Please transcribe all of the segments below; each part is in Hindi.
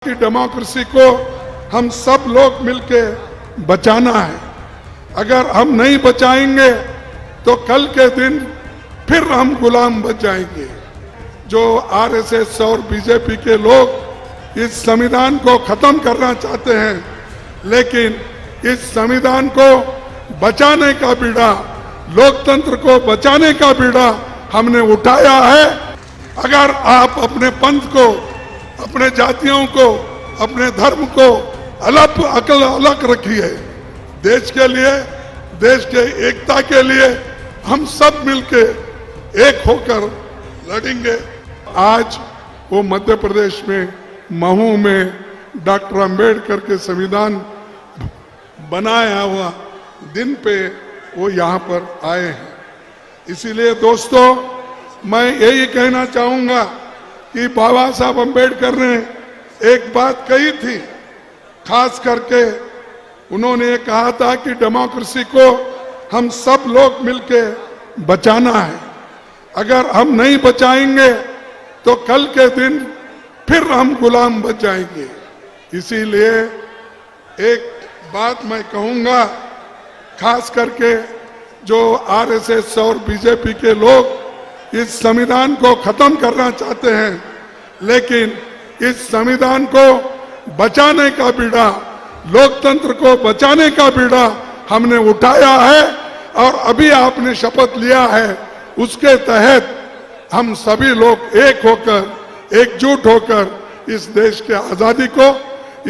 की डेमोक्रेसी को हम सब लोग मिलके बचाना है। अगर हम नहीं बचाएंगे तो कल के दिन फिर हम गुलाम बच जाएंगे। जो आरएसएस और बीजेपी के लोग इस संविधान को खत्म करना चाहते हैं, लेकिन इस संविधान को बचाने का बीड़ा, लोकतंत्र को बचाने का बीड़ा हमने उठाया है। अगर आप अपने पंथ को, अपने जातियों को, अपने धर्म को अलग रखिए। देश के लिए, देश के एकता के लिए हम सब मिलके एक होकर लड़ेंगे। आज वो मध्य प्रदेश में महू में डॉक्टर अंबेडकर के संविधान बनाया हुआ दिन पे वो यहाँ पर आए हैं। इसीलिए दोस्तों, मैं यही कहना चाहूंगा कि बाबा साहब अंबेडकर ने एक बात कही थी, खास करके उन्होंने कहा था कि डेमोक्रेसी को हम सब लोग मिलके बचाना है। अगर हम नहीं बचाएंगे तो कल के दिन फिर हम गुलाम बच जाएंगे। इसीलिए एक बात मैं कहूंगा, खास करके जो आरएसएस और बीजेपी के लोग इस संविधान को खत्म करना चाहते हैं, लेकिन इस संविधान को बचाने का बीड़ा, लोकतंत्र को बचाने का बीड़ा हमने उठाया है। और अभी आपने शपथ लिया है, उसके तहत हम सभी लोग एक होकर, एकजुट होकर इस देश के आजादी को,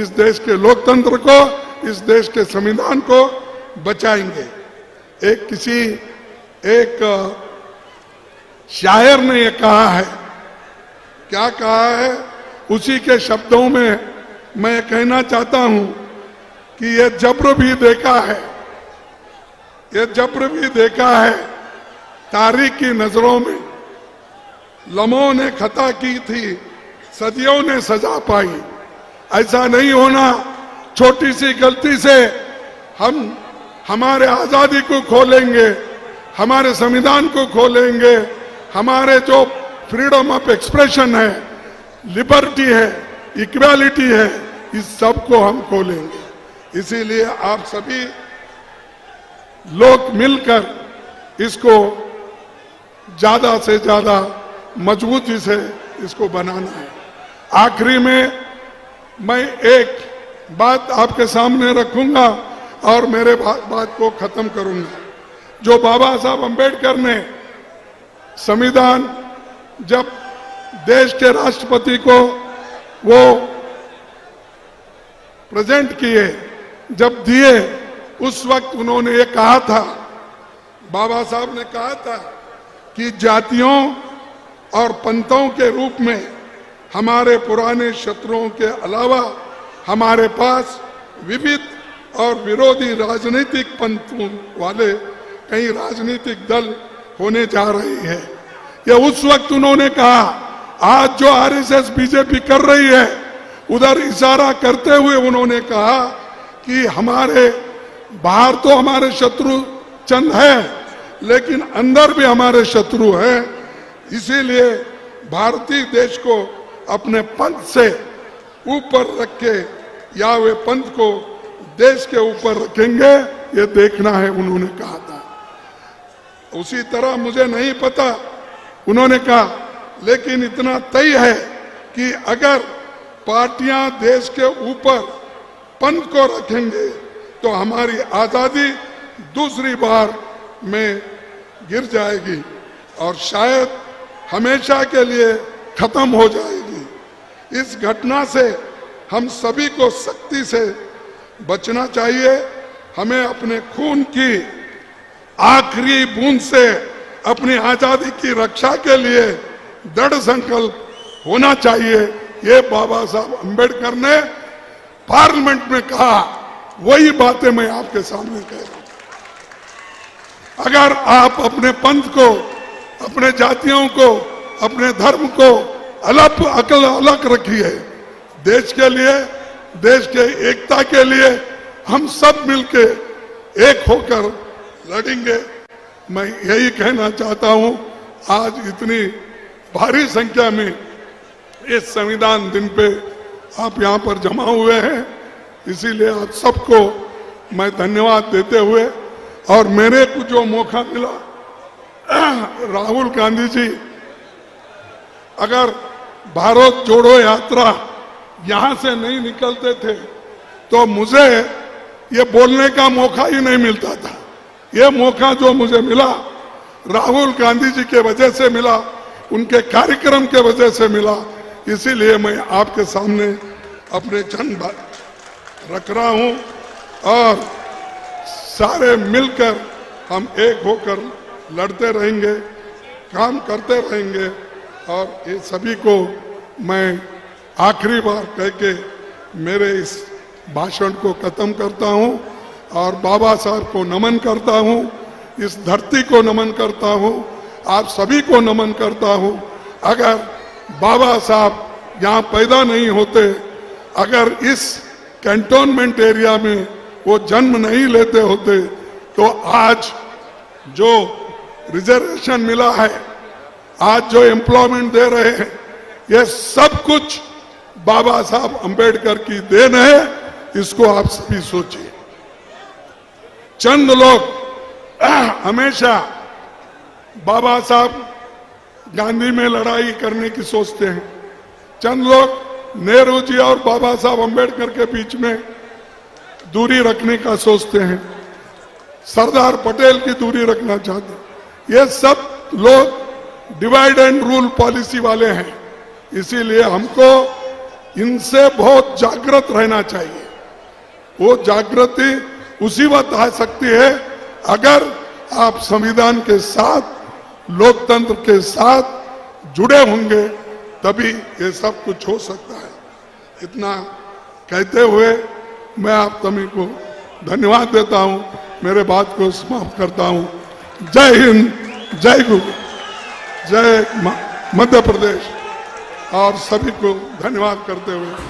इस देश के लोकतंत्र को, इस देश के संविधान को बचाएंगे। एक शायर ने ये कहा है, क्या कहा है, उसी के शब्दों में मैं कहना चाहता हूं कि ये जब्र भी देखा है, ये जब्र भी देखा है तारीख की नजरों में। लम्हों ने खता की थी, सदियों ने सजा पाई। ऐसा नहीं होना, छोटी सी गलती से हम हमारे आजादी को खोलेंगे, हमारे संविधान को खोलेंगे, हमारे जो फ्रीडम ऑफ एक्सप्रेशन है, लिबर्टी है, इक्वालिटी है, इस सब को हम खोलेंगे। इसीलिए आप सभी लोग मिलकर इसको ज्यादा से ज्यादा मजबूती से इसको बनाना है। आखिरी में मैं एक बात आपके सामने रखूंगा और मेरे बात को खत्म करूंगा। जो बाबा साहब अंबेडकर ने संविधान जब देश के राष्ट्रपति को वो प्रेजेंट किए, जब दिए, उस वक्त उन्होंने ये कहा था, बाबा साहब ने कहा था कि जातियों और पंथों के रूप में हमारे पुराने शत्रुओं के अलावा हमारे पास विविध और विरोधी राजनीतिक पंथों वाले कई राजनीतिक दल होने जा रही है। ये उस वक्त उन्होंने कहा। आज जो आरएसएस बीजेपी कर रही है, उधर इशारा करते हुए उन्होंने कहा कि हमारे बाहर तो हमारे शत्रु चंद है, लेकिन अंदर भी हमारे शत्रु है। इसीलिए भारतीय देश को अपने पंथ से ऊपर रख के, या वे पंथ को देश के ऊपर रखेंगे, ये देखना है, उन्होंने कहा था। उसी तरह मुझे नहीं पता, उन्होंने कहा, लेकिन इतना तय है कि अगर पार्टियां देश के ऊपर पंथ को रखेंगे तो हमारी आजादी दूसरी बार में गिर जाएगी और शायद हमेशा के लिए खत्म हो जाएगी। इस घटना से हम सभी को सख्ती से बचना चाहिए। हमें अपने खून की आखिरी बूंद से अपनी आजादी की रक्षा के लिए दृढ़ संकल्प होना चाहिए। ये बाबा साहब अंबेडकर ने पार्लियामेंट में कहा, वही बातें मैं आपके सामने कह रहा हूं। अगर आप अपने पंथ को, अपने जातियों को, अपने धर्म को अलग रखिए। देश के लिए, देश के एकता के लिए हम सब मिलके एक होकर लड़ेंगे। मैं यही कहना चाहता हूं। आज इतनी भारी संख्या में इस संविधान दिन पे आप यहाँ पर जमा हुए हैं, इसीलिए आप सबको मैं धन्यवाद देते हुए, और मेरे को जो मौका मिला, राहुल गांधी जी अगर भारत जोड़ो यात्रा यहाँ से नहीं निकलते थे तो मुझे ये बोलने का मौका ही नहीं मिलता था। ये मौका जो मुझे मिला राहुल गांधी जी के वजह से मिला, उनके कार्यक्रम के वजह से मिला, इसीलिए मैं आपके सामने अपने चंद बात रख रहा हूं और सारे मिलकर हम एक होकर लड़ते रहेंगे, काम करते रहेंगे। और ये सभी को मैं आखिरी बार कह के मेरे इस भाषण को खत्म करता हूं और बाबा साहब को नमन करता हूं, इस धरती को नमन करता हूं, आप सभी को नमन करता हूं। अगर बाबा साहब यहाँ पैदा नहीं होते, अगर इस कैंटोनमेंट एरिया में वो जन्म नहीं लेते होते, तो आज जो रिजर्वेशन मिला है, आज जो एम्प्लॉयमेंट दे रहे हैं, ये सब कुछ बाबा साहब अंबेडकर की देन है। इसको आप सभी सोचिए। चंद लोग हमेशा बाबा साहब गांधी में लड़ाई करने की सोचते हैं, चंद लोग नेहरू जी और बाबा साहब अंबेडकर के बीच में दूरी रखने का सोचते हैं, सरदार पटेल की दूरी रखना चाहते हैं। ये सब लोग डिवाइड एंड रूल पॉलिसी वाले हैं, इसीलिए हमको इनसे बहुत जागृत रहना चाहिए। वो जागृति उसी वक्त आ सकती है अगर आप संविधान के साथ, लोकतंत्र के साथ जुड़े होंगे, तभी ये सब कुछ हो सकता है। इतना कहते हुए मैं आप सभी को धन्यवाद देता हूं, मेरे बात को समाप्त करता हूं। जय हिंद, जय गुरु, जय मध्य प्रदेश, और सभी को धन्यवाद करते हुए